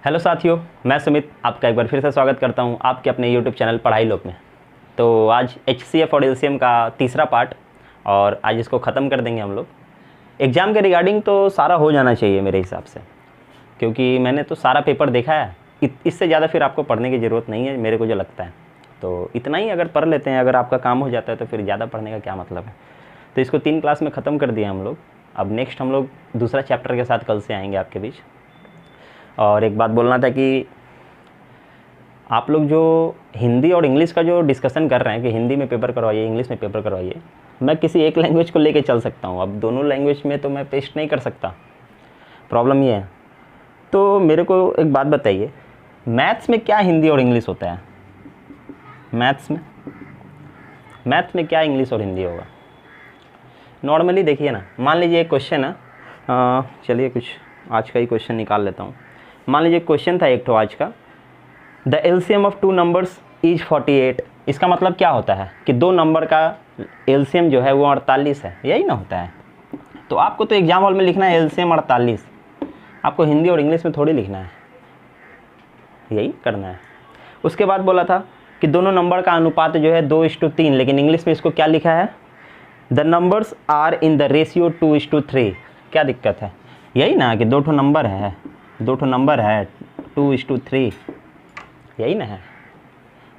Hello साथियों, मैं सुमित आपका एक बार फिर से स्वागत करता हूं आपके अपने यूट्यूब चैनल पढ़ाई लोक में। तो आज HCF और LCM का तीसरा पार्ट और आज इसको ख़त्म कर देंगे हम लोग। एग्ज़ाम के रिगार्डिंग तो सारा हो जाना चाहिए मेरे हिसाब से, क्योंकि मैंने तो सारा पेपर देखा है। इससे ज़्यादा फिर आपको पढ़ने की ज़रूरत नहीं है मेरे को जो लगता है। तो इतना ही अगर पढ़ लेते हैं, अगर आपका काम हो जाता है तो फिर ज़्यादा पढ़ने का क्या मतलब है। तो इसको 3 क्लास में ख़त्म कर दिया हम लोग। अब नेक्स्ट हम लोग दूसरा चैप्टर के साथ कल से आएंगे आपके बीच। और एक बात बोलना था कि आप लोग जो हिंदी और इंग्लिश का जो डिस्कशन कर रहे हैं कि हिंदी में पेपर करवाइए, इंग्लिश में पेपर करवाइए, मैं किसी एक लैंग्वेज को लेके चल सकता हूँ। अब दोनों लैंग्वेज में तो मैं पेस्ट नहीं कर सकता, प्रॉब्लम ये है। तो मेरे को एक बात बताइए, मैथ्स में क्या हिंदी और इंग्लिश होता है? मैथ्स में क्या इंग्लिश और हिंदी होगा? नॉर्मली देखिए ना, मान लीजिए एक क्वेश्चन है, चलिए कुछ आज का ही क्वेश्चन निकाल लेता हूँ। मान लीजिए क्वेश्चन था एक तो आज का, the LCM of 2 numbers is 48। इसका मतलब क्या होता है कि 2 नंबर का एलसीएम जो है वो 48 है, यही ना होता है। तो आपको तो एग्जाम हॉल में लिखना है एलसीएम 48, आपको हिंदी और इंग्लिश में थोड़ी लिखना है, यही करना है। उसके बाद बोला था कि दोनों नंबर का अनुपात जो है 2:3, लेकिन इंग्लिश में इसको क्या लिखा है? The numbers are in the ratio 2:3। क्या दिक्कत है? यही ना कि 2 नंबर है, 2 नंबर है 2:3, यही ना है,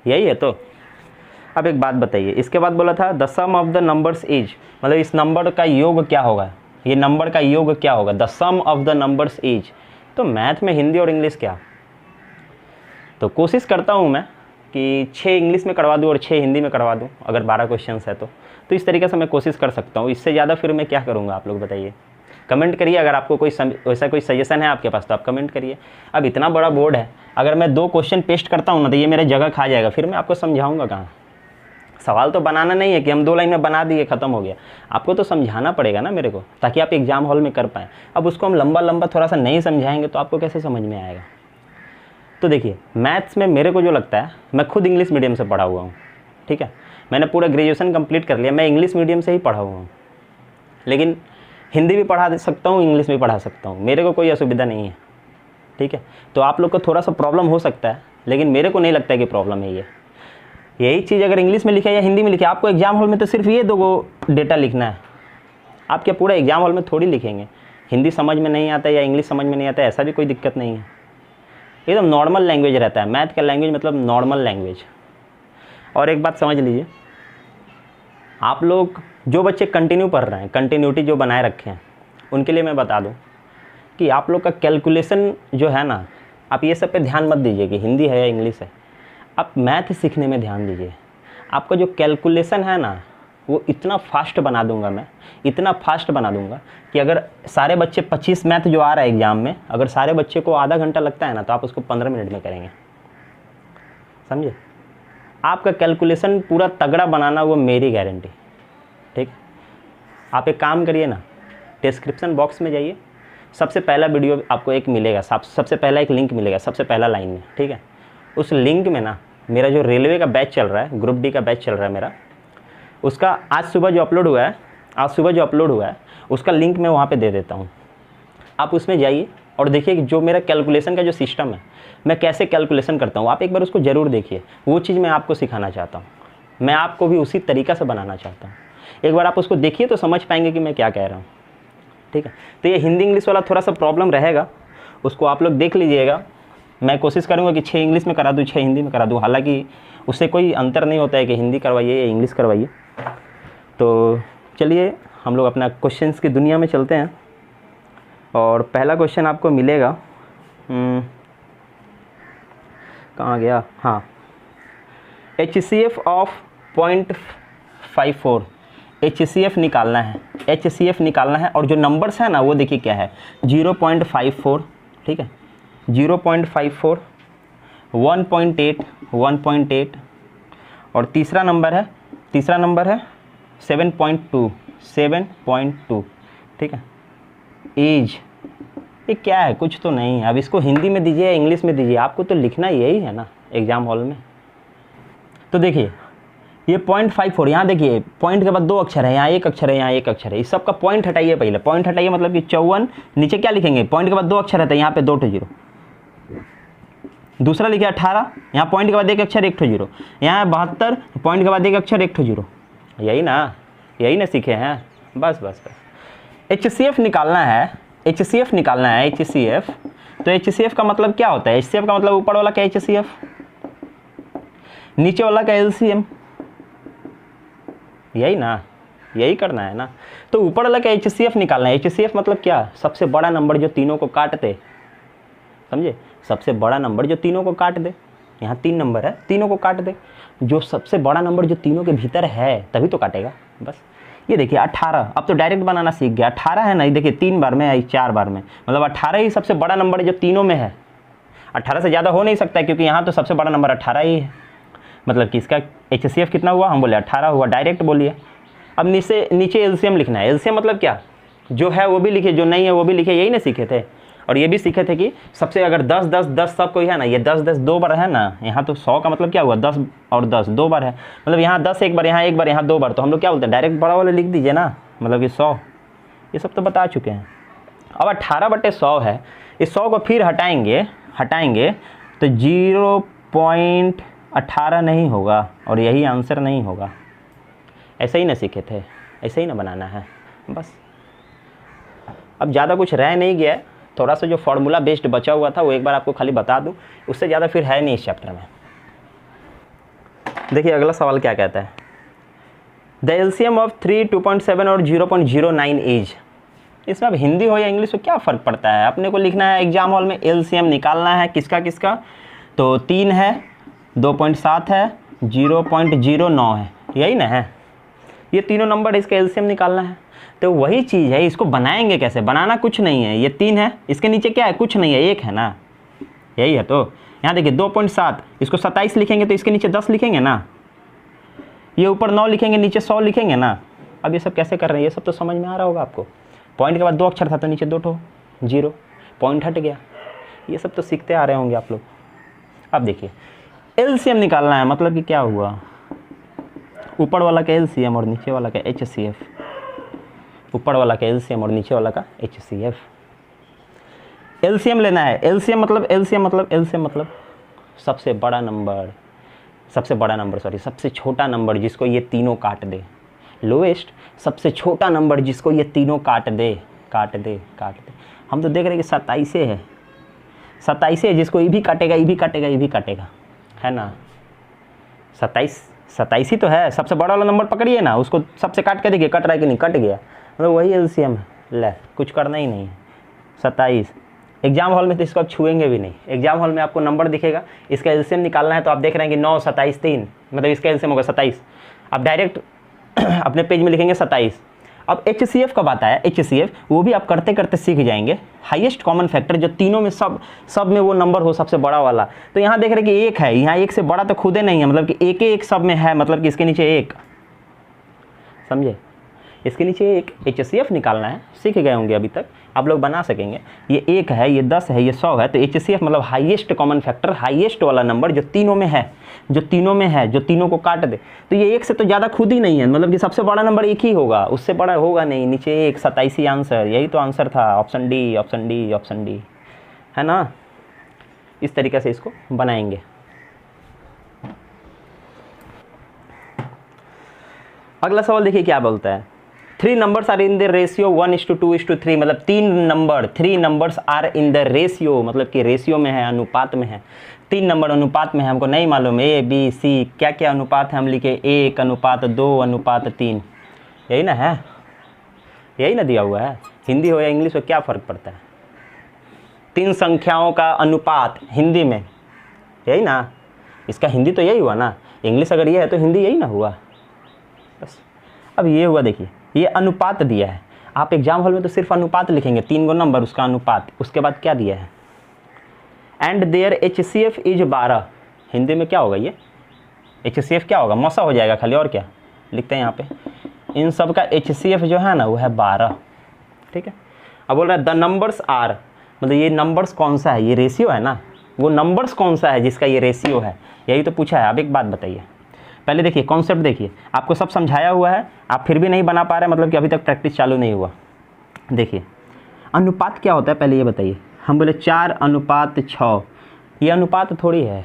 यही है। तो अब एक बात बताइए, इसके बाद बोला था the sum of the numbers is, मतलब इस नंबर का योग क्या होगा, ये नंबर का योग क्या होगा? The sum of the numbers is. तो मैथ में हिंदी और इंग्लिश क्या? तो कोशिश करता हूँ मैं कि 6 इंग्लिश में करवा दूँ और 6 हिंदी में करवा दूँ, अगर 12 क्वेश्चन है तो इस तरीके से मैं कोशिश कर सकता हूँ। इससे ज़्यादा फिर मैं क्या करूँगा, आप लोग बताइए, कमेंट करिए। अगर आपको कोई वैसा कोई सजेशन है आपके पास तो आप कमेंट करिए। अब इतना बड़ा बोर्ड है, अगर मैं 2 क्वेश्चन पेस्ट करता हूँ ना तो ये मेरे जगह खा जाएगा, फिर मैं आपको समझाऊंगा कहाँ। सवाल तो बनाना नहीं है कि हम 2 लाइन में बना दिए ख़त्म हो गया, आपको तो समझाना पड़ेगा ना मेरे को, ताकि आप एग्जाम हॉल में कर पाएँ। अब उसको हम लंबा थोड़ा सा नहीं समझाएंगे तो आपको कैसे समझ में आएगा? तो देखिए, मैथ्स में मेरे को जो लगता है, मैं खुद इंग्लिश मीडियम से पढ़ा हुआ हूँ, ठीक है, मैंने पूरा ग्रेजुएशन कंप्लीट कर लिया, मैं इंग्लिश मीडियम से ही पढ़ा हुआ हूँ, लेकिन हिंदी भी पढ़ा सकता हूँ, इंग्लिश भी पढ़ा सकता हूँ, मेरे को कोई असुविधा नहीं है, ठीक है। तो आप लोग को थोड़ा सा प्रॉब्लम हो सकता है, लेकिन मेरे को नहीं लगता है कि प्रॉब्लम है ये। यही चीज़ अगर इंग्लिश में लिखा है या हिंदी में लिखा है, आपको एग्जाम हॉल में तो सिर्फ ये 2 डेटा लिखना है, आप क्या पूरा एग्जाम हॉल में थोड़ी लिखेंगे। हिंदी समझ में नहीं आता या इंग्लिश समझ में नहीं आता, ऐसा भी कोई दिक्कत नहीं है, एकदम नॉर्मल लैंग्वेज रहता है। मैथ का लैंग्वेज मतलब नॉर्मल लैंग्वेज। और एक बात समझ लीजिए, आप लोग जो बच्चे कंटिन्यू पढ़ रहे हैं, कंटिन्यूटी जो बनाए रखे हैं, उनके लिए मैं बता दूं कि आप लोग का कैलकुलेशन जो है ना, आप ये सब पे ध्यान मत दीजिए कि हिंदी है या इंग्लिश है, आप मैथ सीखने में ध्यान दीजिए। आपका जो कैलकुलेशन है ना, वो इतना फास्ट बना दूंगा मैं, इतना फास्ट बना दूंगा कि अगर सारे बच्चे 25 मैथ जो आ रहा है एग्ज़ाम में, अगर सारे बच्चे को आधा घंटा लगता है ना, तो आप उसको 15 मिनट में करेंगे, समझे? आपका कैलकुलेशन पूरा तगड़ा बनाना वो मेरी गारंटी, ठीक। आप एक काम करिए ना, डिस्क्रिप्शन बॉक्स में जाइए, सबसे पहला वीडियो आपको एक मिलेगा, सबसे पहला एक लिंक मिलेगा, सबसे पहला लाइन में, ठीक है। उस लिंक में ना मेरा जो रेलवे का बैच चल रहा है, ग्रुप डी का बैच चल रहा है मेरा, उसका आज सुबह जो अपलोड हुआ है उसका लिंक मैं वहाँ पे दे देता हूँ। आप उसमें जाइए और देखिए कि जो मेरा कैलकुलेशन का जो सिस्टम है, मैं कैसे कैलकुलेशन करता हूँ, आप एक बार उसको ज़रूर देखिए। वो चीज़ मैं आपको सिखाना चाहता हूँ, मैं आपको भी उसी तरीक़ा से बनाना चाहता हूँ। एक बार आप उसको देखिए तो समझ पाएंगे कि मैं क्या कह रहा हूँ, ठीक है। तो ये हिंदी इंग्लिश वाला थोड़ा सा प्रॉब्लम रहेगा, उसको आप लोग देख लीजिएगा। मैं कोशिश करूँगा कि 6 इंग्लिश में करा दूँ, 6 हिंदी में करा दूँ, हालांकि उससे कोई अंतर नहीं होता है कि हिंदी करवाइए या इंग्लिश करवाइए। तो चलिए हम लोग अपना क्वेश्चंस की दुनिया में चलते हैं। और पहला क्वेश्चन आपको मिलेगा, कहाँ गया, हाँ, HCF ऑफ 0.54, HCF निकालना है, HCF निकालना है। और जो नंबर्स है ना वो देखिए क्या है, 0.54, ठीक है, 0.54, 1.8, 1.8, और तीसरा नंबर है 7.2, 7.2, ठीक है। एज, ये क्या है? कुछ तो नहीं है। अब इसको हिंदी में दीजिए या इंग्लिश में दीजिए, आपको तो लिखना यही है ना एग्जाम हॉल में। तो देखिए ये 0.54, यहाँ देखिए पॉइंट के बाद 2 अक्षर है, यहाँ 1 अक्षर है, यहाँ 1 अक्षर है, इस सब का पॉइंट हटाइए। पहले पॉइंट हटाइए, मतलब कि 54, नीचे क्या लिखेंगे, पॉइंट के बाद 2 अक्षर रहता है, यहाँ पे 2 0, दूसरा लिखे 18, यहाँ पॉइंट के बाद एक अक्षर एक ठो जीरो, यहाँ है 72, पॉइंट के बाद एक अक्षर एक ठो जीरो। यही ना सीखे हैं। बस HCF निकालना है, HCF निकालना है, HCF। तो HCF का मतलब क्या होता है? HCF का मतलब ऊपर वाला का HCF, नीचे वाला का LCM। यही करना है ना। तो ऊपर वाला का HCF निकालना है। HCF मतलब क्या? सबसे बड़ा नंबर जो तीनों को काट दे, समझे? सबसे बड़ा नंबर जो तीनों को काट दे। यहाँ 3 नंबर है, तीनों को काट दे। जो सबसे बड़ा नंबर जो तीनों के भीतर है तभी तो काटेगा। बस ये देखिए 18, अब तो डायरेक्ट बनाना सीख गया। 18 है ना, ये देखिए 3 बार में या 4 बार में, मतलब 18 ही सबसे बड़ा नंबर है जो तीनों में है। 18 से ज़्यादा हो नहीं सकता है, क्योंकि यहाँ तो सबसे बड़ा नंबर 18 ही है। मतलब कि इसका HCF कितना हुआ? हम बोले 18 हुआ, डायरेक्ट बोलिए। अब नीचे LCM लिखना है। LCM मतलब क्या? जो है वो भी लिखे, जो नहीं है वो भी लिखे। यही ना सीखे थे। और ये भी सीखे थे कि सबसे अगर 10 10 10 सब कोई है ना, ये 10 10 2 बार है ना, यहाँ तो 100 का मतलब क्या हुआ? 10 और 10 2 बार है, मतलब यहाँ 10 एक बार, यहाँ एक बार, यहाँ 2 बार। तो हम लोग क्या बोलते हैं? डायरेक्ट बड़ा वाले लिख दीजिए ना, मतलब कि 100। ये सब तो बता चुके हैं। अब 18/100 है, इस 100 को फिर हटाएंगे तो 0.18 नहीं होगा, और यही आंसर नहीं होगा। ऐसे ही ना सीखे थे, ऐसे ही ना बनाना है बस। अब ज़्यादा कुछ रह नहीं गया, थोड़ा सा जो फॉर्मूला बेस्ड बचा हुआ था वो एक बार आपको खाली बता दूं, उससे ज़्यादा फिर है नहीं इस चैप्टर में। देखिए अगला सवाल क्या कहता है? द एलसीएम ऑफ 3, 2.7 और 0.09 इज। इसमें अब हिंदी हो या इंग्लिश हो क्या फ़र्क पड़ता है? अपने को लिखना है एग्जाम हॉल में एलसीएम निकालना है। किसका? तो 3 है, 2.7 है, 0.09 है, यही ना है। ये तीनों नंबर इसका एलसीएम निकालना है। तो वही चीज़ है, इसको बनाएंगे कैसे? बनाना कुछ नहीं है। ये 3 है, इसके नीचे क्या है? कुछ नहीं है, 1 है ना, यही है। तो यहाँ देखिए 2.7, इसको 27 लिखेंगे तो इसके नीचे 10 लिखेंगे ना, ये ऊपर 9 लिखेंगे, नीचे 100 लिखेंगे ना। अब ये सब कैसे कर रहे हैं? ये सब तो समझ में आ रहा होगा आपको। पॉइंट के बाद 2 अक्षर था तो नीचे 2 ठो जीरो, पॉइंट हट गया। ये सब तो सीखते आ रहे होंगे आप लोग। अब देखिए एलसीएम निकालना है, मतलब कि क्या हुआ? ऊपर वाला का एलसीएम और नीचे वाला का HCF, ऊपर वाला का एलसीएम और नीचे वाला का HCF। एलसीएम लेना है। एलसीएम मतलब सबसे बड़ा नंबर, सबसे छोटा नंबर जिसको ये तीनों काट दे। लोएस्ट, सबसे छोटा नंबर जिसको ये तीनों काट दे। हम तो देख रहे हैं कि 27 है, 27 है, जिसको ये भी काटेगा, है ना। 27 ही तो है। सबसे बड़ा वाला नंबर पकड़िए ना, उसको सबसे काट के देखिए कट रहा है कि नहीं, कट गया, मतलब वही एलसीएम है। ले, कुछ करना ही नहीं है। 27 एग्जाम हॉल में तो इसको आप छुएंगे भी नहीं। एग्जाम हॉल में आपको नंबर दिखेगा, इसका एलसीएम निकालना है तो आप देख रहे हैं कि 9, 27, 3, मतलब इसका एलसीएम होगा 27। आप डायरेक्ट अपने पेज में लिखेंगे 27। अब HCF कब आता है? HCF वो भी आप करते करते सीख जाएंगे। हाईएस्ट कॉमन फैक्टर, जो तीनों में सब में वो नंबर हो सबसे बड़ा वाला। तो यहाँ देख रहे हैं कि 1 है, यहाँ 1 से बड़ा तो खुद ही नहीं है, मतलब कि एक सब में है, मतलब कि इसके नीचे 1, समझे? इसके नीचे 1 HCF निकालना है। सीख गए होंगे अभी तक, आप लोग बना सकेंगे। ये 1 है, ये 10 है, ये 100 है। तो HCF मतलब हाईएस्ट कॉमन फैक्टर, हाईएस्ट वाला नंबर जो तीनों में है, जो तीनों को काट दे। तो ये 1 से तो ज़्यादा खुद ही नहीं है, मतलब कि सबसे बड़ा नंबर 1 ही होगा, उससे बड़ा होगा नहीं। नीचे 1, 27 ही आंसर, यही तो आंसर था। ऑप्शन डी है ना। इस तरीके से इसको बनाएंगे। अगला सवाल देखिए क्या बोलता है? 3 numbers are in the ratio 1:2:3, मतलब 3 numbers are in the ratio, मतलब कि रेशियो में है, अनुपात में है। 3 नंबर अनुपात में है, हमको नहीं मालूम ABC क्या क्या अनुपात है, हम लिखे 1:2:3, यही ना है, यही ना दिया हुआ है। हिंदी हो या इंग्लिश हो क्या फ़र्क पड़ता है? 3 संख्याओं का अनुपात हिंदी में, यही ना। इसका हिंदी तो यही हुआ ना, इंग्लिश अगर ये है तो हिंदी यही ना हुआ। बस अब ये हुआ, देखिए ये अनुपात दिया है। आप एग्जाम हॉल में तो सिर्फ अनुपात लिखेंगे, 3 गो नंबर उसका अनुपात। उसके बाद क्या दिया है? And their HCF is 12। Hindi में क्या होगा? ये HCF क्या होगा? मौसा हो जाएगा खाली, और क्या लिखते हैं यहाँ पे? इन सब का HCF जो है ना वो है 12, ठीक है। अब बोल रहा है द नंबर्स आर, मतलब ये नंबर्स कौन सा है? ये रेशियो है ना, वो नंबर्स कौन सा है जिसका ये रेशियो है, यही तो पूछा है। अब एक बात बताइए, पहले देखिए कॉन्सेप्ट देखिए, आपको सब समझाया हुआ है, आप फिर भी नहीं बना पा रहे, मतलब कि अभी तक प्रैक्टिस चालू नहीं हुआ। देखिए अनुपात क्या होता है पहले ये बताइए। हम बोले 4:6, ये अनुपात थोड़ी है।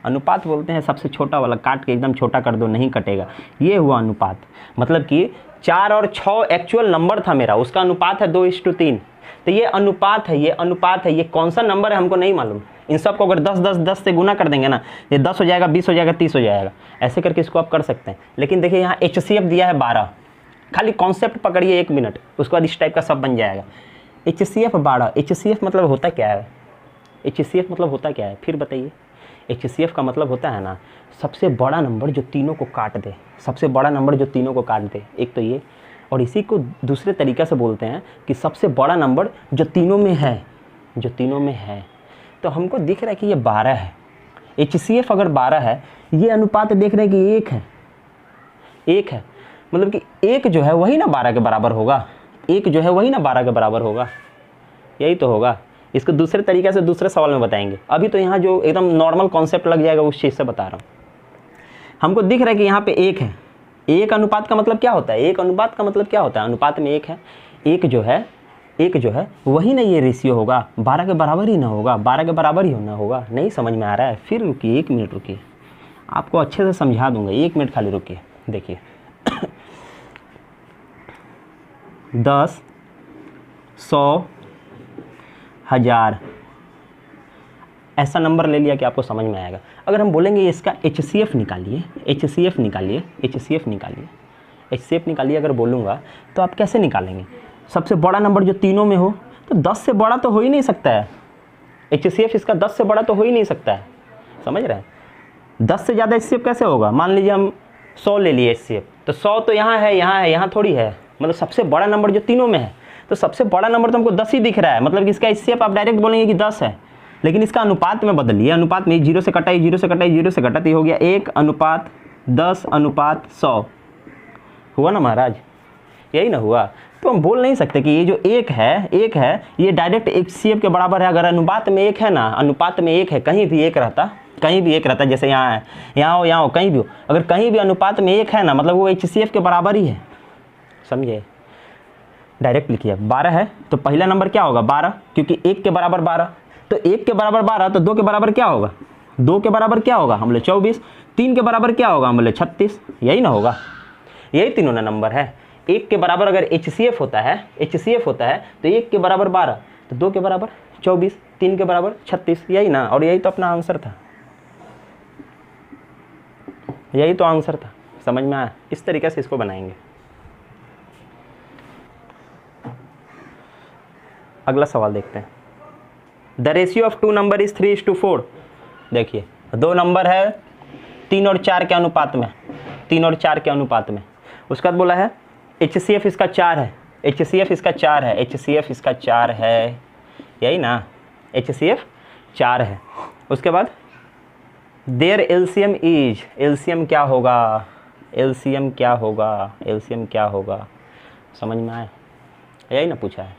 अनुपात बोलते हैं सबसे छोटा वाला, काट के एकदम छोटा कर दो नहीं कटेगा, ये हुआ अनुपात। मतलब कि 4 और 6 एक्चुअल नंबर था मेरा, उसका अनुपात है 2:3। तो ये अनुपात है, ये अनुपात है। ये कौन सा नंबर है हमको नहीं मालूम। इन सब को अगर 10 10 10 से गुना कर देंगे ना, ये 10 हो जाएगा, 20 हो जाएगा, 30 हो जाएगा, ऐसे करके इसको आप कर सकते हैं। लेकिन देखिए यहाँ HCF दिया है 12, खाली कॉन्सेप्ट पकड़िए 1 मिनट, उसके बाद इस टाइप का सब बन जाएगा। HCF 12, HCF मतलब होता क्या है? HCF मतलब होता क्या है फिर बताइए? HCF का मतलब होता है ना, सबसे बड़ा नंबर जो तीनों को काट दे, सबसे बड़ा नंबर जो तीनों को काट दे। एक तो ये, और इसी को दूसरे तरीके से बोलते हैं कि सबसे बड़ा नंबर जो तीनों में है, जो तीनों में है। तो हमको दिख रहा है कि ये 12 है। HCF अगर 12 है, ये अनुपात देख रहे हैं कि 1 है, 1 है। मतलब कि 1 जो है वही ना 12 के बराबर होगा, 1 जो है वही ना 12 के बराबर होगा, यही तो होगा। इसको दूसरे तरीके से दूसरे सवाल में बताएंगे। अभी तो यहाँ जो एकदम नॉर्मल कॉन्सेप्ट लग जाएगा उस चीज़ से बता रहा हूँ। हमको दिख रहा है कि यहाँ पे 1 है। 1 अनुपात का मतलब क्या होता है? 1 अनुपात का मतलब क्या होता है? अनुपात में 1 है। 1 जो है वही ना ये रेशियो होगा, 12 के बराबर ही ना होगा, 12 के बराबर ही होना होगा। नहीं समझ में आ रहा है? फिर रुकिए 1 मिनट रुकिए, आपको अच्छे से समझा दूंगा। 1 मिनट खाली रुकिए। देखिए 10, 100, 1000 ऐसा नंबर ले लिया कि आपको समझ में आएगा। अगर हम बोलेंगे इसका HCF निकालिए, HCF निकालिए, HCF निकालिए, HCF निकालिए अगर बोलूँगा तो आप कैसे निकालेंगे? सबसे बड़ा नंबर जो तीनों में हो, तो 10 से बड़ा तो हो ही नहीं सकता है। HCF इसका 10 से बड़ा तो हो ही नहीं सकता है, समझ रहे हैं? 10 से ज़्यादा HCF कैसे होगा? मान लीजिए हम 100 ले लिए HCF, तो 100 तो यहाँ है, यहाँ है, यहाँ थोड़ी है। मतलब सबसे बड़ा नंबर जो तीनों में है, तो सबसे बड़ा नंबर तो हमको 10 ही दिख रहा है। मतलब कि इसका HCF आप डायरेक्ट बोलेंगे कि 10 है, लेकिन इसका अनुपात में बदलिए। अनुपात में 0 से कटाई, 0 से कटाई, 0 से कटाई, हो गया 1:10:100। हुआ ना महाराज? यही ना हुआ? तो हम बोल नहीं सकते कि ये जो 1 है ये डायरेक्ट HCF के बराबर है। अगर अनुपात में 1 है ना, अनुपात में 1 है, कहीं भी 1 रहता, कहीं भी 1 रहता, जैसे यहाँ है, यहाँ हो, कहीं भी हो, अगर कहीं भी अनुपात में 1 है ना, मतलब वो HCF के बराबर ही है। समझिए? डायरेक्ट लिखिए। 12 है तो पहला नंबर क्या होगा? 12, क्योंकि 1 के बराबर 12, तो 1 के बराबर 12, तो 2 के बराबर क्या होगा? 2 के बराबर क्या होगा? हम बोले 24। 3 के बराबर क्या होगा? हम बोले 36। यही ना होगा? यही तीनों ना नंबर है। 1 के बराबर अगर HCF होता है, HCF होता है, तो 1 के बराबर 12, तो 2 के बराबर 24, 3 के बराबर 36। यही ना? और यही तो अपना आंसर था, यही तो आंसर था। समझ में आया? इस तरीके से इसको बनाएंगे। अगला सवाल देखते हैं। The ratio of 2 number is 3:4। देखिए 2 नंबर है 3 और 4 के अनुपात में, 3 और 4 के अनुपात में। उसके बाद बोला है HCF इसका 4 है, HCF इसका 4 है, HCF इसका 4 है, यही ना? HCF 4 है। उसके बाद देयर LCM इज, LCM क्या होगा? LCM क्या होगा? LCM क्या होगा? समझ में आया? यही ना पूछा है।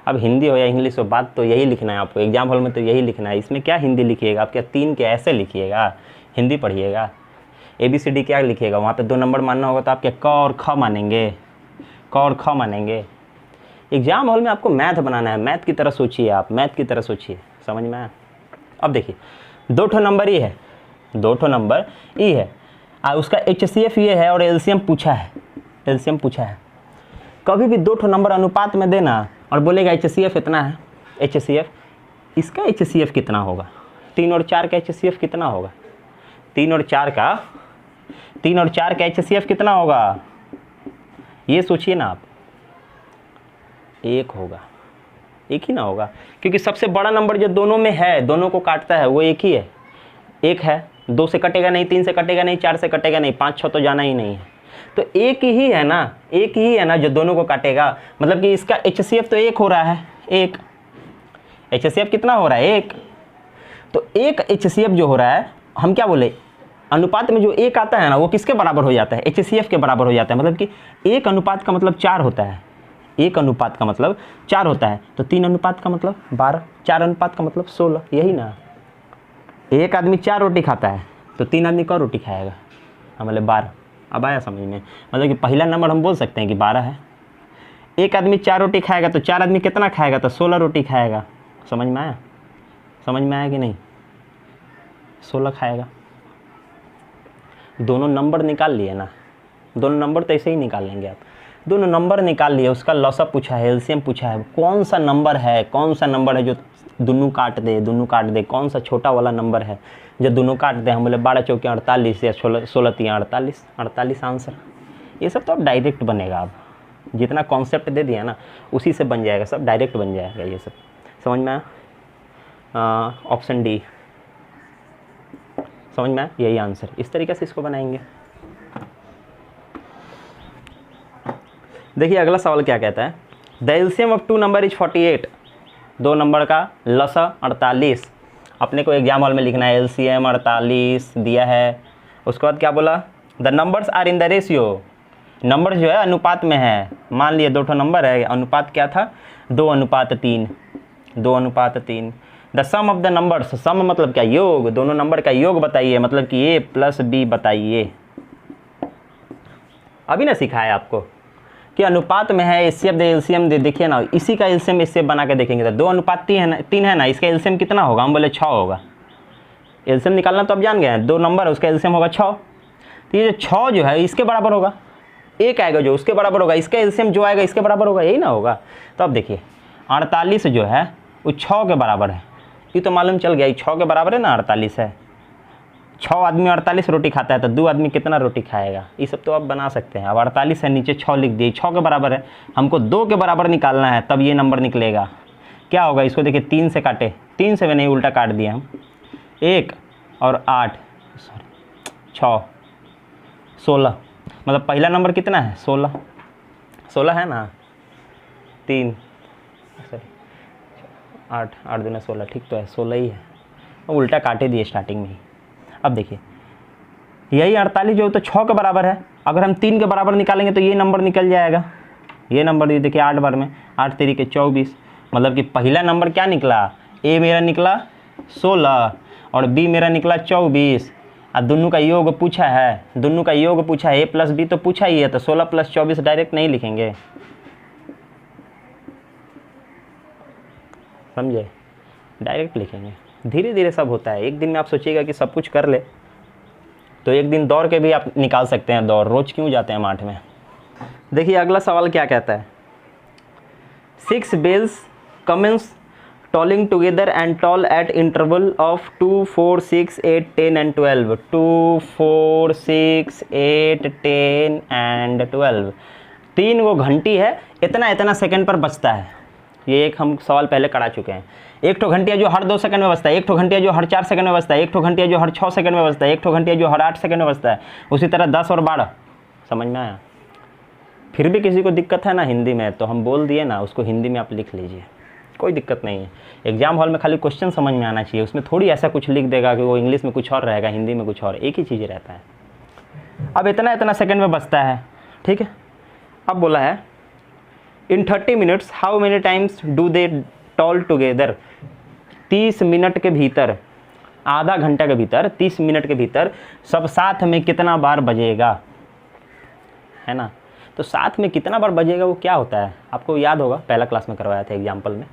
अब हिंदी हो या इंग्लिश हो, बात तो यही लिखना है आपको। एग्जाम हॉल में तो यही लिखना है। इसमें क्या हिंदी लिखिएगा? आप क्या 3 के ऐसे लिखिएगा? हिंदी पढ़िएगा। ABCD क्या लिखिएगा? वहाँ पे 2 नंबर मानना होगा तो आप क्या क और ख मानेंगे? क और ख मानेंगे? एग्जाम हॉल में आपको मैथ बनाना है, मैथ की तरह सोचिए, आप मैथ की तरह सोचिए। समझ में आया? अब देखिए 2 ठो नंबर ही है, 2 ठो नंबर ई है, उसका HCF ये है और LCM पूछा है, LCM पूछा है। कभी भी 2 ठो नंबर अनुपात में देना और बोलेगा HCF इतना है, HCF इसका HCF कितना होगा? 3 और 4 का HCF कितना होगा? 3 और 4 का HCF कितना होगा? ये सोचिए ना आप। 1 होगा, 1 ही ना होगा, क्योंकि सबसे बड़ा नंबर जो दोनों में है, दोनों को काटता है, वो 1 ही है। 1 है, 2 से कटेगा नहीं, 3 से कटेगा नहीं, 4 से कटेगा नहीं, 5 6 तो जाना ही नहीं है। तो 1 ही है ना, 1 ही है ना जो दोनों को काटेगा। मतलब कि इसका HCF तो 1 हो रहा है, 1 HCF कितना हो रहा है? 1। तो 1 HCF जो हो रहा है, हम क्या बोले? अनुपात में जो 1 आता है ना, वो किसके बराबर हो जाता है? HCF के बराबर हो जाता है। मतलब कि 1 अनुपात का मतलब 4 होता है, 1 अनुपात का मतलब 4 होता है। तो 3 अनुपात का मतलब 12, 4 अनुपात का मतलब 16। यही ना? 1 आदमी 4 रोटी खाता है, तो 3 आदमी कौन रोटी खाएगा? हम बोले 12। अब आया समझ में? मतलब कि पहला नंबर हम बोल सकते हैं कि 12 है। 1 आदमी 4 रोटी खाएगा, तो 4 आदमी कितना खाएगा? तो 16 रोटी खाएगा। समझ में आया? समझ में आया कि नहीं? 16 खाएगा। दोनों नंबर निकाल लिए ना, दोनों नंबर तो ऐसे ही निकाल लेंगे आप। दोनों नंबर निकाल लिए, उसका लॉसा पूछा है, एलसीएम पूछा है, कौन सा नंबर है, कौन सा नंबर है जो दोनों काट दे, दोनों काट दे, कौन सा छोटा वाला नंबर है जो दोनों काट दे। हम बोले 12 चौके 48 या 16 3 48, 48 आंसर। ये सब तो अब डायरेक्ट बनेगा, आप जितना कॉन्सेप्ट दे दिया ना उसी से बन जाएगा, सब डायरेक्ट बन जाएगा। ये सब समझ में आया? ऑप्शन डी समझ में आया? यही आंसर, इस तरीके से इसको बनाएंगे। देखिए अगला सवाल क्या कहता है, the LCM of 2 number is 48। 2 number का लसा 48। अपने को एग्जाम हॉल में लिखना है, एलसीएम 48 दिया है। उसके बाद क्या बोला, the numbers are in the ratio. Number जो है अनुपात में है। मान लिए 2 नंबर है, अनुपात क्या था, 2:3, 2:3। The sum of the numbers, sum मतलब क्या, योग, दोनों नंबर का योग बताइए, मतलब कि ए प्लस बी बताइए। अभी ना सिखाया आपको कि अनुपात में है, इससे अब एलसीएम दे, देखिए ना, इसी का एलसीएम इससे बना के देखेंगे तो 2:3 है ना, इसका एलसीएम कितना होगा, हम बोले 6 होगा। एलसीएम निकालना तो अब जान गए हैं, 2 नंबर उसका एलसीएम होगा 6। तो ये जो 6 जो है इसके बराबर होगा, एक आएगा जो उसके बराबर होगा, इसका एलसीएम जो आएगा इसके बराबर होगा, यही ना होगा। तो अब देखिए 48 जो है वो 6 के बराबर है, ये तो मालूम चल गया, 6 के बराबर है ना, 48 है। 6 आदमी 48 रोटी खाता है तो 2 आदमी कितना रोटी खाएगा, ये सब तो आप बना सकते हैं। अब 48 है, नीचे 6 लिख दिए, 6 के बराबर है, हमको 2 के बराबर निकालना है, तब ये नंबर निकलेगा। क्या होगा, इसको देखिए 3 से काटे, 3 से भी नहीं, उल्टा काट दिया हम, 1 और 8 6 16, मतलब पहला नंबर कितना है, 16 है ना, 3 8 8 दूना 16, ठीक तो है, 16 ही है, उल्टा काटे दिए स्टार्टिंग में ही। अब देखिए यही 48 जो तो 6 के बराबर है, अगर हम 3 के बराबर निकालेंगे तो ये नंबर निकल जाएगा। ये नंबर ये देखिए 8 बार में, 8 3 24, मतलब कि पहला नंबर क्या निकला, ए मेरा निकला 16 और बी मेरा निकला 24। और दोनों का योग पूछा है, दोनों का योग पूछा है, ए प्लस बी तो पूछा ही है, तो 16 + 24 डायरेक्ट नहीं लिखेंगे, समझे, डायरेक्ट लिखेंगे। धीरे धीरे सब होता है, एक दिन में आप सोचिएगा कि सब कुछ कर ले तो एक दिन दौड़ के भी आप निकाल सकते हैं दौड़, रोज क्यों जाते हैं माठ में। देखिए अगला सवाल क्या कहता है, 6 bells commence tolling together and toll at interval of 2 4 6 8 10 and 12। 2 4 6 8 10 and 12, 3 वो घंटी है, इतना इतना सेकंड पर बजता है। ये एक हम सवाल पहले करा चुके हैं। एक ठो घंटिया जो हर 2 सेकंड में बजता है, एक ठो घंटिया जो हर 4 सेकंड में बजता है, एक ठो घंटिया जो हर 6 सेकंड में बजता है, एक ठो घंटिया जो हर 8 सेकंड में बजता है, उसी तरह 10 और 12। समझ में आया? फिर भी किसी को दिक्कत है ना हिंदी में, तो हम बोल दिए ना, उसको हिंदी में आप लिख लीजिए, कोई दिक्कत नहीं है। एग्जाम हॉल में खाली क्वेश्चन समझ में आना चाहिए, उसमें थोड़ी ऐसा कुछ लिख देगा कि वो इंग्लिश में कुछ और रहेगा, हिंदी में कुछ और, एक ही चीज़ रहता है। अब इतना इतना सेकंड में बजता है, ठीक है। अब बोला है in 30 minutes how many times do they toll together. 30 minute के भीतर, आधा घंटा के भीतर, 30 मिनट के भीतर सब साथ में कितना बार बजेगा, है ना। तो साथ में कितना बार बजेगा वो क्या होता है, आपको याद होगा, पहला क्लास में करवाया था एग्जाम्पल में।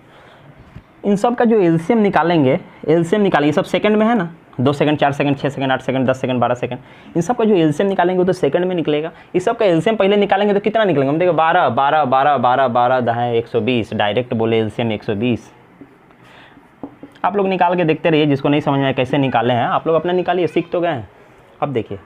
इन सब का जो एलसीएम निकालेंगे, सब सेकंड में है ना, 2 second 4 second 6 second 8 second 10 second 12 second, इन सब का जो एलसीएम निकालेंगे वो तो सेकंड में निकलेगा। इस सब का एलसीएम पहले निकालेंगे तो कितना निकलेगा, हम देखो 12 12 12 12 12 10 120, डायरेक्ट बोले एलसीएम 120। आप लोग निकाल के देखते रहिए, जिसको नहीं समझ में आए कैसे निकाले हैं आप लोग अपना निकालिए, सीख तो गए हैं। अब देखिए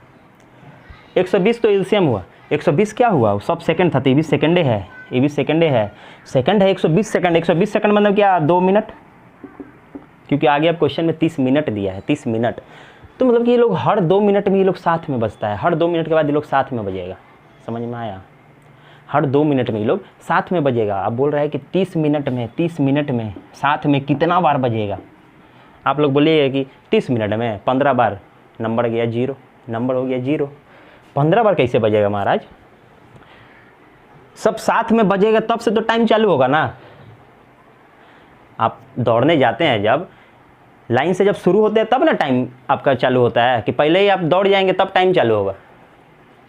120 तो एलसीएम हुआ, 120 क्या हुआ, वो सब सेकंड था, तो ये भी सेकंडे है, ये भी सेकंडे है, सेकंड है 120 सेकंड। 120 सेकंड मतलब क्या, 2 मिनट, क्योंकि आगे अब क्वेश्चन में 30 मिनट दिया है, 30 मिनट। तो मतलब कि ये लोग हर 2 मिनट में ये लोग साथ में बजता है, हर 2 मिनट के बाद ये लोग साथ में बजेगा। समझ में आया? हर 2 मिनट में ये लोग साथ में बजेगा। अब बोल रहा है कि 30 मिनट में साथ में कितना बार बजेगा। आप लोग बोलिएगा कि 30 मिनट में 15 बार, नंबर गया 0, नंबर हो गया 0। 15 बार कैसे बजेगा महाराज, सब साथ में बजेगा तब से तो टाइम चालू होगा ना। आप दौड़ने जाते हैं, जब लाइन से जब शुरू होते हैं तब ना टाइम आपका चालू होता है, कि पहले ही आप दौड़ जाएंगे तब टाइम चालू होगा,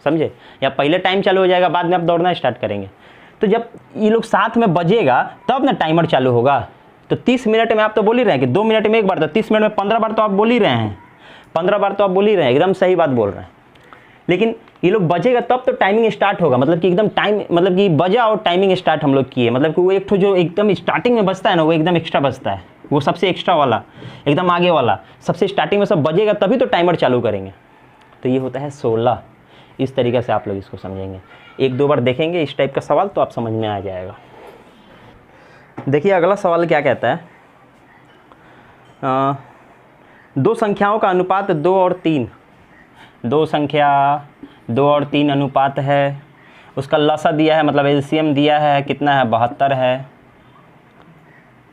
समझे, या पहले टाइम चालू हो जाएगा बाद में आप दौड़ना स्टार्ट करेंगे। तो जब ये लोग साथ में बजेगा तब ना टाइमर चालू होगा। तो 30 मिनट में आप तो बोल ही रहे हैं कि 2 मिनट में 1 बार, तो 30 मिनट में 15 बार तो आप बोल ही रहे हैं। 15 बार तो आप बोल ही रहे हैं, एकदम सही बात बोल रहे हैं। लेकिन ये लोग बजेगा तब तो टाइमिंग स्टार्ट होगा, मतलब कि एकदम टाइम, मतलब कि बजा और टाइमिंग स्टार्ट हम लोग किए, मतलब कि वो एक ठो जो एकदम स्टार्टिंग में बजता है ना, वो एकदम एक्स्ट्रा बजता है, वो सबसे एक्स्ट्रा वाला, एकदम आगे वाला, सबसे स्टार्टिंग में सब बजेगा तभी तो टाइमर चालू करेंगे। तो ये होता है 16। इस तरीके से आप लोग इसको समझेंगे, 1-2 बार देखेंगे इस टाइप का सवाल तो आप समझ में आ जाएगा। देखिए अगला सवाल क्या कहता है, दो संख्याओं का अनुपात 2 और 3, दो संख्या 2 और 3 अनुपात है, उसका लसा दिया है, मतलब एलसीएम दिया है, कितना है 72 है।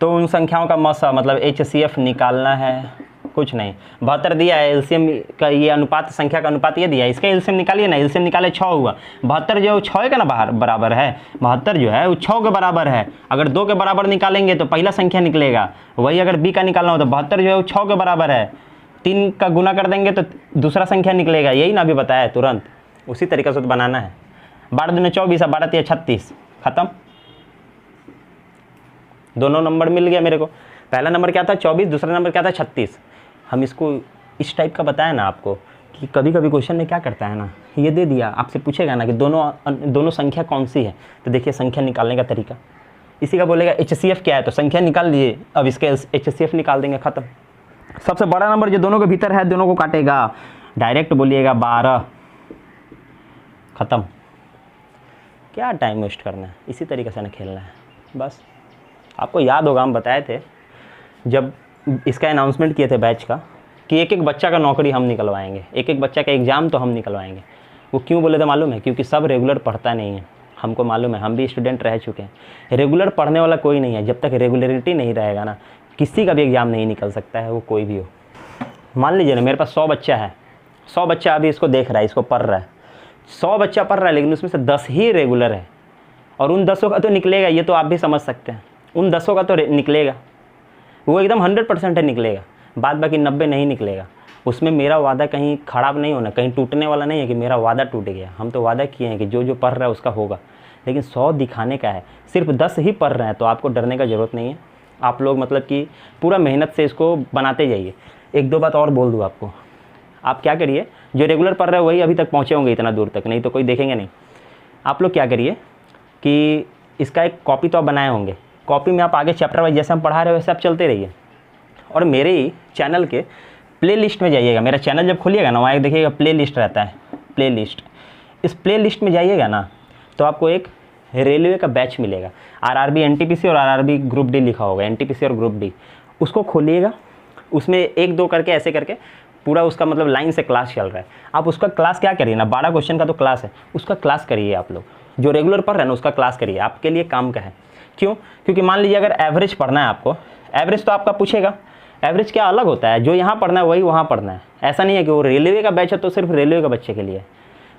तो उन संख्याओं का मसा मतलब एचसीएफ निकालना है। कुछ नहीं, 72 दिया है, एलसीएम का ये अनुपात, संख्या का अनुपात ये दिया है, इसका एलसीएम निकालिए ना, एलसीएम निकाले 6 हुआ। 72 जो है 6 का ना बराबर है, 72 जो है वो 6 के बराबर है। अगर 2 के बराबर निकालेंगे तो पहला संख्या निकलेगा, वही अगर बी का निकालना हो तो 72 जो है वो 6 के बराबर है, 3 का गुना कर देंगे तो दूसरा संख्या निकलेगा, यही ना अभी बताया है तुरंत, उसी तरीके से तो बनाना है। 12 दूनी 24, 12 तिया 36, खत्म। दोनों नंबर मिल गया मेरे को, पहला नंबर क्या था 24, दूसरा नंबर क्या था 36। हम इसको इस टाइप का बताया ना आपको कि कभी कभी क्वेश्चन में क्या करता है ना, ये दे दिया, आपसे पूछेगा ना कि दोनों संख्या कौन सी है, तो देखिए संख्या निकालने का तरीका इसी का बोलेगा एचसीएफ क्या है, तो संख्या निकाल लिए, अब इसके एचसीएफ निकाल देंगे, खत्म। सबसे बड़ा नंबर जो दोनों के भीतर है दोनों को काटेगा, डायरेक्ट बोलिएगा 12, ख़त्म। क्या टाइम वेस्ट करना है, इसी तरीके से ना खेलना है बस। आपको याद होगा हम बताए थे जब इसका अनाउंसमेंट किए थे बैच का कि एक एक बच्चा का नौकरी हम निकलवाएंगे, एक एक बच्चा का एग्ज़ाम तो हम निकलवाएंगे। वो क्यों बोले थे मालूम है? क्योंकि सब रेगुलर पढ़ता नहीं है, हमको मालूम है, हम भी स्टूडेंट रह चुके हैं। रेगुलर पढ़ने वाला कोई नहीं है, जब तक रेगुलरिटी नहीं रहेगा ना किसी का भी एग्ज़ाम नहीं निकल सकता है, वो कोई भी हो। मान लीजिए ना मेरे पास 100 बच्चा है, 100 बच्चा अभी इसको देख रहा है, इसको पढ़ रहा है, 100 बच्चा पढ़ रहा है, लेकिन उसमें से 10 ही रेगुलर है, और उन 10 का तो निकलेगा, ये तो आप भी समझ सकते हैं, उन 10 का तो निकलेगा, वो एकदम 100% निकलेगा, बाद बाकी 90 नहीं निकलेगा। उसमें मेरा वादा कहीं खराब नहीं होना, कहीं टूटने वाला नहीं है कि मेरा वादा टूट गया। हम तो वादा किए हैं कि जो जो पढ़ रहा है उसका होगा, लेकिन 100 दिखाने का है, सिर्फ 10 ही पढ़ रहे हैं, तो आपको डरने का ज़रूरत नहीं है। आप लोग मतलब कि पूरा मेहनत से इसको बनाते जाइए। 1-2 बात और बोल दूँ आपको, आप क्या करिए, जो रेगुलर पढ़ रहे हो वही अभी तक पहुँचे होंगे इतना दूर तक, नहीं तो कोई देखेंगे नहीं। आप लोग क्या करिए कि इसका एक कॉपी तो आप बनाए होंगे, कॉपी में आप आगे चैप्टर वाइज जैसे हम पढ़ा रहे हो वैसे आप चलते रहिए, और मेरे ही चैनल के प्ले लिस्ट में जाइएगा। मेरा चैनल जब खोलिएगा ना, वहाँ देखिएगा प्ले लिस्ट रहता है, प्ले लिस्ट। इस प्ले लिस्ट में जाइएगा ना तो आपको एक रेलवे का बैच मिलेगा, आरआरबी एनटीपीसी और आरआरबी ग्रुप डी लिखा होगा, एनटीपीसी और ग्रुप डी। उसको खोलिएगा, उसमें 1-2 करके ऐसे करके पूरा उसका मतलब लाइन से क्लास चल रहा है। आप उसका क्लास क्या करिए ना, 12 क्वेश्चन का तो क्लास है, उसका क्लास करिए। आप लोग जो रेगुलर पढ़ रहे हैं ना उसका क्लास करिए, आपके लिए काम का है। क्यों? क्योंकि मान लीजिए अगर एवरेज पढ़ना है आपको, एवरेज तो आपका पूछेगा, एवरेज क्या अलग होता है, जो यहाँ पढ़ना है वही वहाँ पढ़ना है। ऐसा नहीं है कि वो रेलवे का बैच है तो सिर्फ रेलवे के बच्चे के लिए।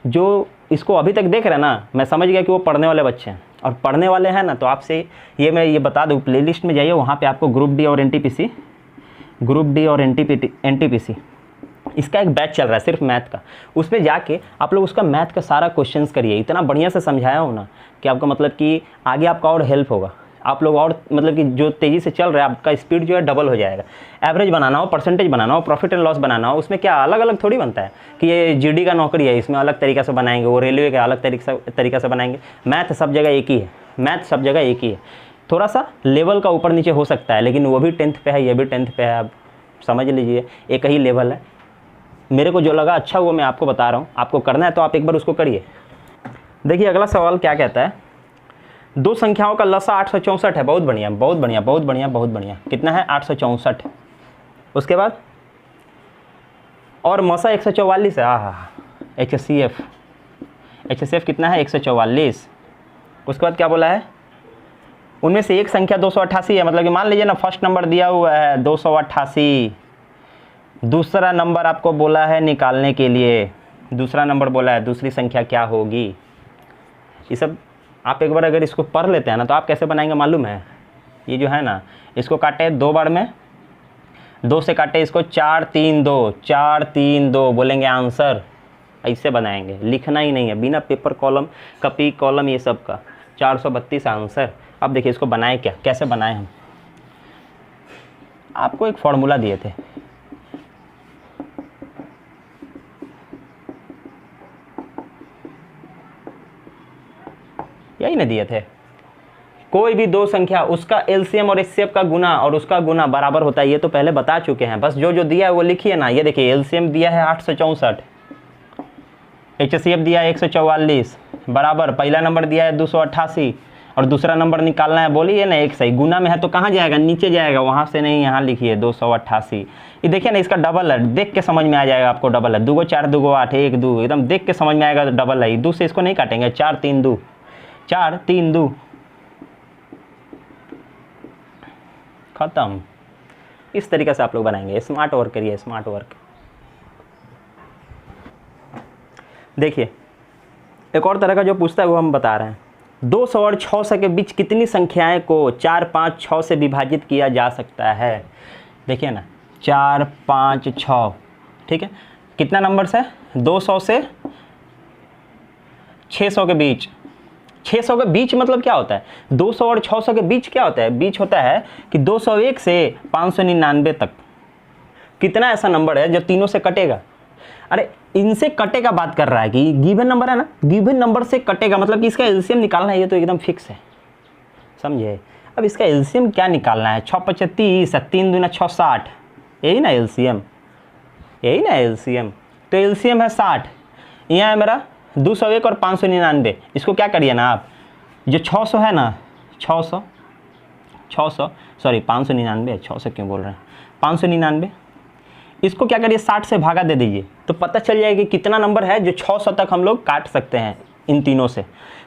जो इसको अभी तक देख रहे हैं ना, मैं समझ गया कि वो पढ़ने वाले बच्चे हैं, और पढ़ने वाले हैं ना तो आपसे मैं ये बता दूँ, प्लेलिस्ट में जाइए, वहाँ पे आपको ग्रुप डी और एनटीपीसी, ग्रुप डी और एनटीपीसी इसका एक बैच चल रहा है सिर्फ मैथ का। उसमें जाके आप लोग उसका मैथ का सारा क्वेश्चंस करिए, इतना बढ़िया से समझाया हो ना कि आपका मतलब कि आगे आपका और हेल्प होगा। आप लोग और मतलब कि जो तेज़ी से चल रहा है आपका स्पीड जो है डबल हो जाएगा। एवरेज बनाना हो, परसेंटेज बनाना हो, प्रॉफिट एंड लॉस बनाना हो, उसमें क्या अलग अलग थोड़ी बनता है कि ये जीडी का नौकरी है इसमें अलग तरीक़े से बनाएंगे, वो रेलवे का अलग तरीक़े से बनाएंगे। मैथ सब जगह एक ही है, मैथ सब जगह एक ही है। थोड़ा सा लेवल का ऊपर नीचे हो सकता है, लेकिन वो भी 10th पे है, ये भी 10th पे है, आप समझ लीजिए एक ही लेवल है। मेरे को जो लगा अच्छा वो मैं आपको बता रहा हूँ, आपको करना है तो आप एक बार उसको करिए। देखिए अगला सवाल क्या कहता है, दो संख्याओं का लसा 864 है। बहुत बढ़िया, बहुत बढ़िया, बहुत बढ़िया, बहुत बढ़िया। कितना है? 864। उसके बाद और मसा 144 है। एचसीएफ कितना है? 144। उसके बाद क्या बोला है? उनमें से एक संख्या 288 है, मतलब कि मान लीजिए ना फर्स्ट नंबर दिया हुआ है 288, दूसरा नंबर आपको बोला है निकालने के लिए, दूसरा नंबर बोला है, दूसरी संख्या क्या होगी। ये सब आप एक बार अगर इसको पढ़ लेते हैं ना तो आप कैसे बनाएंगे मालूम है? ये जो है ना इसको काटे 2 बार में, 2 से काटे इसको 4 3 2, 4 3 2 बोलेंगे आंसर। ऐसे बनाएंगे, लिखना ही नहीं है, बिना पेपर कॉलम कॉपी कॉलम ये सब का। 432 आंसर। अब देखिए इसको बनाए क्या, कैसे बनाए हम। आपको एक फॉर्मूला दिए थे, यही ना दिए थे। कोई भी दो संख्या उसका एलसीएम और एचसीएफ का गुना और उसका गुना बराबर होता है, ये तो पहले बता चुके हैं। बस जो जो दिया है वो लिखिए ना। ये देखिए एलसीएम दिया है 864, एचसीएफ दिया है 144, बराबर पहला नंबर दिया है 288 और दूसरा नंबर निकालना है, बोलिए ना एक सही। गुना में है तो कहाँ जाएगा, नीचे जाएगा, वहाँ से नहीं, यहाँ लिखिए 288। ये देखिए ना, इसका डबल है, देख के समझ में आ जाएगा आपको। डबल है, 2 को 4 2 को 8 1 2, एकदम देख के समझ में आएगा डबल है। 2 से इसको नहीं काटेंगे, 4 3 2, 4 3 2, खत्म। इस तरीके से आप लोग बनाएंगे। स्मार्ट वर्क करिए, स्मार्ट वर्क। देखिए एक और तरह का जो पूछता है वो हम बता रहे हैं। 200 और 600 के बीच कितनी संख्याएं को 4 5 6 से विभाजित किया जा सकता है। देखिए ना, 4 5 6, ठीक है। कितना नंबर से, 200 से 600 के बीच। 600 के बीच मतलब क्या होता है, 200 और 600 के बीच क्या होता है, बीच होता है कि 201 से 599 तक कितना ऐसा नंबर है जो तीनों से कटेगा। अरे इनसे कटेगा बात कर रहा है कि गिवन नंबर है ना, गिवन नंबर से कटेगा, मतलब कि इसका एलसीएम निकालना है, ये तो एकदम फिक्स है, समझे। अब इसका एलसीएम क्या निकालना है, 6 5 30, 3 दूना 6 60, यही ना एलसीएम, यही ना एलसीएम। तो एलसीएम है 60, यहाँ है मेरा 201 और 599। इसको क्या करिए ना आप, जो 600 है ना, 600 सॉरी 599, 600 क्यों बोल रहे हैं, 599, इसको क्या करिए 60 से भागा दे दीजिए, तो पता चल जाएगा कि कितना नंबर है जो 600 तक हम लोग काट सकते हैं इन तीनों से।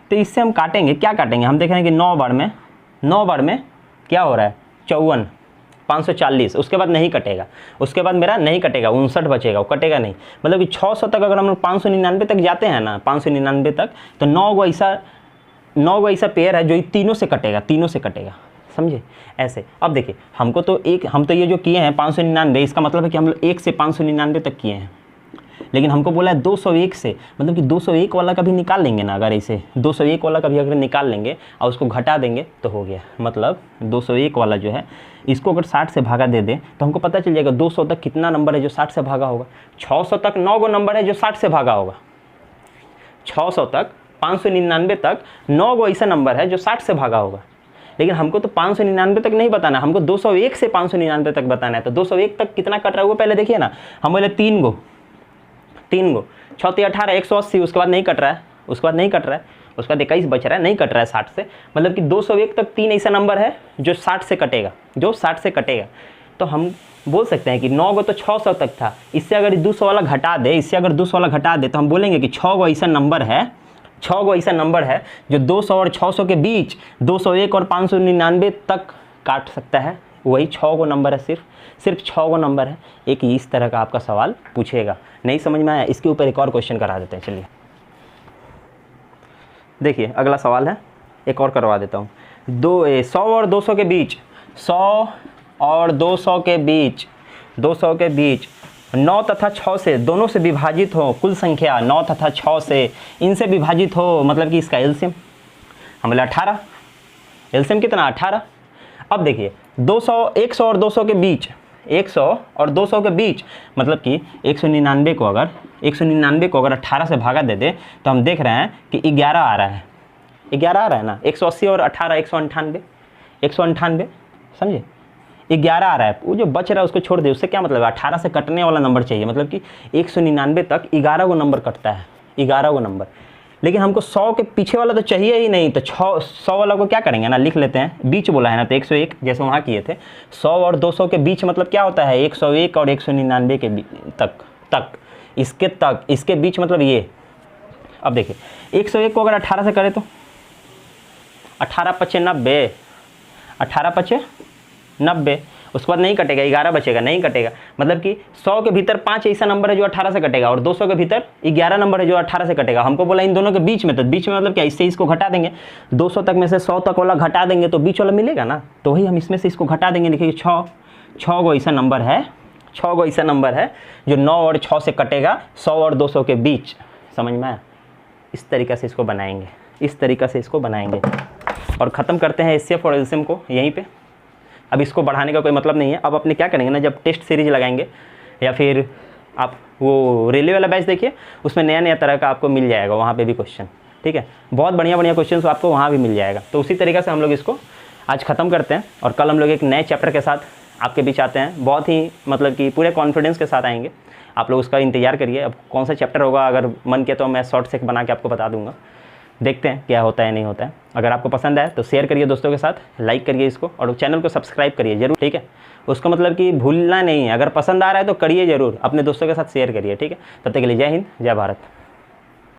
तो इससे हम काटेंगे, क्या काटेंगे, हम देख रहे हैं कि 9 बार में क्या हो रहा है, 54, 540, उसके बाद नहीं कटेगा, उसके बाद मेरा नहीं कटेगा, 59 बचेगा, वो कटेगा नहीं। मतलब कि 600 तक अगर हम लोग 599 तक जाते हैं ना, 599 तक, तो 9 गो ऐसा पेयर है जो ये तीनों से कटेगा, समझे ऐसे। अब देखिए हम तो ये जो किए हैं 599, इसका मतलब है कि हम लोग 1 से 599 तक किए हैं, लेकिन हमको बोला है 201 से, मतलब कि 201 वाला का भी निकाल लेंगे ना। अगर ऐसे 201 वाला का भी अगर निकाल लेंगे और उसको घटा देंगे तो हो गया। मतलब 201 वाला जो है, इसको अगर 60 से भागा दे दें तो हमको पता चल जाएगा 200 तक कितना नंबर है जो 60 से भागा होगा। 600 तक 9 गो नंबर है जो 60 से भागा होगा। 600 तक 599 तक 9 गो ऐसा नंबर है जो 60 से भागा होगा। लेकिन हमको तो 599 तक नहीं बताना, हमको 201 से 599 तक बताना है। तो 201 तक कितना कट रहा है वो पहले देखिए ना। हम बोले 3 गो 6 3 18 180, उसके बाद नहीं कट रहा है, उसके बाद 21 बच रहा है, नहीं कट रहा है 60 से। मतलब कि 201 तक 3 ऐसा नंबर है जो 60 से कटेगा, तो हम बोल सकते हैं कि 9 गो तो 600 तक था, इससे अगर 200 वाला घटा दे, तो हम बोलेंगे कि 6 गो ऐसा नंबर है जो 200 और 600 के बीच 201 और 599 तक काट सकता है। वही 6 गो नंबर है, सिर्फ 6 गो नंबर है। एक इस तरह का आपका सवाल पूछेगा। नहीं समझ में आया, इसके ऊपर एक और क्वेश्चन करा देते हैं। चलिए देखिए अगला सवाल है, एक और करवा देता हूँ। 100 और 200 के बीच 200 के बीच 9 तथा 6 से दोनों से विभाजित हो कुल संख्या 9 तथा 6 से इनसे विभाजित हो, मतलब कि इसका एलसीएम हम बोले 18। एलसीएम कितना, 18। अब देखिए 100 और 200 के बीच, 100 और 200 के बीच, मतलब कि 199 को अगर 18 से भागा दे दे तो हम देख रहे हैं कि 11 आ रहा है ना। 180 और 18 198, समझे। 11 आ रहा है, वो जो बच रहा है उसको छोड़ दे, उससे क्या मतलब है, 18 से कटने वाला नंबर चाहिए। मतलब कि 199 तक 11 गो नंबर कटता है, 11 गो नंबर। लेकिन हमको 100 के पीछे वाला तो चाहिए ही नहीं, तो 100 वाला को क्या करेंगे ना, लिख लेते हैं। बीच बोला है ना, तो 101 जैसे वहाँ किए थे। 100 और 200 के बीच मतलब क्या होता है, 101 और 199 के तक इसके बीच मतलब ये। अब देखिए 101 को अगर 18 से करें तो 18 5 90, 18 5 90, उसके बाद नहीं कटेगा, 11 बचेगा, नहीं कटेगा। मतलब कि 100 के भीतर 5 ऐसा नंबर है जो 18 से कटेगा और 200 के भीतर 11 नंबर है जो 18 से कटेगा। हमको बोला इन दोनों के बीच में, तो बीच में मतलब क्या, इससे इसको घटा देंगे। 200 तक में से 100 तक वाला घटा देंगे तो बीच वाला मिलेगा ना, तो वही हम इसमें से इसको घटा देंगे। देखिए 6 गो ऐसा नंबर है जो 9 और 6 से कटेगा 100 और 200 के बीच। समझ में आया। इस तरीक़े से इसको बनाएंगे और ख़त्म करते हैं एचसीएफ और एलसीएम को यहीं पे। अब इसको बढ़ाने का कोई मतलब नहीं है। अब अपने क्या करेंगे ना, जब टेस्ट सीरीज लगाएंगे या फिर आप वो रेलवे वाला बैच देखिए, उसमें नया तरह का आपको मिल जाएगा, वहाँ पे भी क्वेश्चन ठीक है। बहुत बढ़िया बढ़िया क्वेश्चन आपको वहाँ भी मिल जाएगा। तो उसी तरीके से हम लोग इसको आज ख़त्म करते हैं और कल हम लोग एक नए चैप्टर के साथ आपके बीच आते हैं। बहुत ही मतलब कि पूरे कॉन्फिडेंस के साथ आएंगे। आप लोग उसका इंतज़ार करिए। अब कौन सा चैप्टर होगा, अगर मन किया तो मैं शॉर्ट से बना के आपको बता दूंगा। देखते हैं क्या होता है नहीं होता है। अगर आपको पसंद आए तो शेयर करिए दोस्तों के साथ, लाइक करिए इसको और चैनल को सब्सक्राइब करिए जरूर, ठीक है। उसको मतलब कि भूलना नहीं है। अगर पसंद आ रहा है तो करिए ज़रूर, अपने दोस्तों के साथ शेयर करिए, ठीक है। तब तक के लिए जय हिंद, जय भारत।